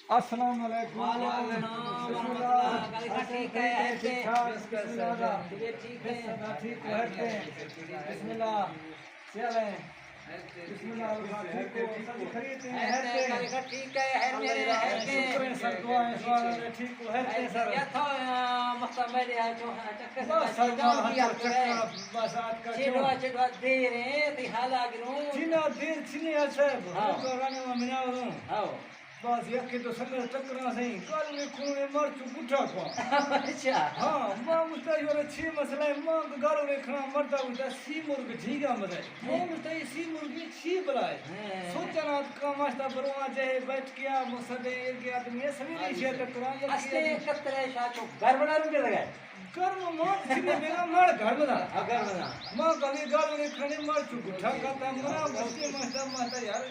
السلام علیکم وعلیکم السلام ورحمۃ اللہ۔ ٹھیک ہے ٹھیک ہے ٹھیک ہے بسم اللہ چلیں بسم اللہ ٹھیک ہو سب خریدتے ہیں ٹھیک ہے شکر ہے سر دعائیں سوال ٹھیک ہو ہے سر بس سر بس آج کا چینا دیر چینی ہے صاحب رانے میں منا ہوں بس یکی تو سنگر چکرا سہیں کل میں کھونے مر چو گٹھا کھوا ہاں ماں مستعی اور اچھی مسئلہ ہے ماں کو گارو ریکھنا مرتا ہوتا سی مرگ جھیگا مدے ماں مستعی سی مرگی چھی بلائے سوچنا کا ماشتا بروا جہے بیٹھ کیا مصدے ارگی آدمی ہے سویری شیئر تکران استے کترے شاچو گھر بنا رہے لگائے کرم ماں چنے میرا مار گھر بنا ماں کبھی گالو ریکھنے مر چو گٹھا کھاتا منا بستے ماشتا یار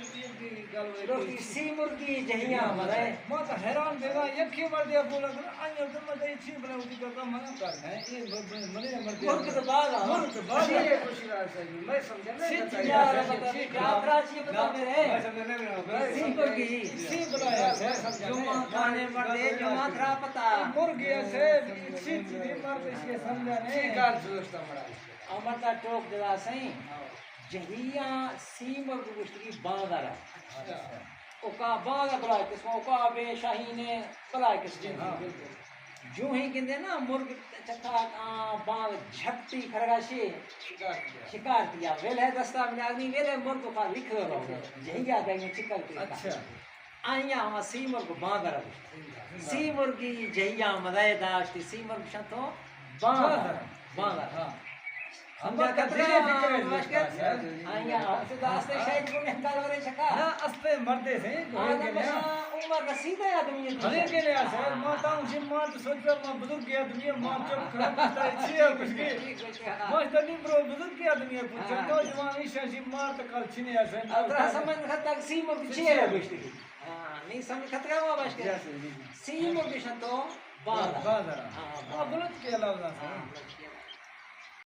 روٹی سی مرگی جہیاں مرے ماں تو حیران بیگا یکی مر دیا بولا کہ آئیں تو مدد چھی بنا ہوتی کرتا منع کر ہے یہ منے مر دیا مرگ تو بعد آ مرگ تو بعد یہ خوشی رہا سہی میں سمجھا نہیں یار بتا جاترا چھی بتا میرے میں سمجھا نہیں سی مرگی سی بلایا سے جمعہ کھانے مردے جمعہ تھرا پتا مرگی سے سی چیزیں مرد اس کے سمجھا نہیں کار دوست ہمارا امرتا ٹوک دلا سہیں جہیاں سی مرگ گشتگی باندھا رہا اوکا باندھا بلائے قسم اوکا بے شاہینے بلائے قسم جو ہی کہتے ہیں نا مرگ چکا باندھ جھپٹی کھرگاشی شکار کیا ویل ہے دستا میں آدمی ویل ہے مرگ کو لکھ رہا ہوں جہیاں دیں گے چکر کیا آئیاں ہما سی مرگ باندھا رہا سی مرگی جہیاں مدائے داشتی سی مرگ شتوں باندھا ہمارا کتنے فکر ہے مشکل آئیاں سے داستے شاید کو نحکال ورے شکا نا استے مردے سے آدھا بشا عمر رسید ہے آدمی ہمیں کے لئے آسا ہے ماں تاؤں سے ماں تو سوچا ماں بزرگ کی آدمی ہے ماں چپ کرا مجھتا ہے چھیا کچھ کی مجھتا نہیں برو بزرگ کی آدمی ہے کچھ نوجوان ایشا شی ماں تکال چھنے آسا ہے اترا سمجھ خطا سیم اور چھے ہے بشتی نہیں سمجھ خطا ہوا بشتی سیم اور بشتوں بازارا بلد کے علاوہ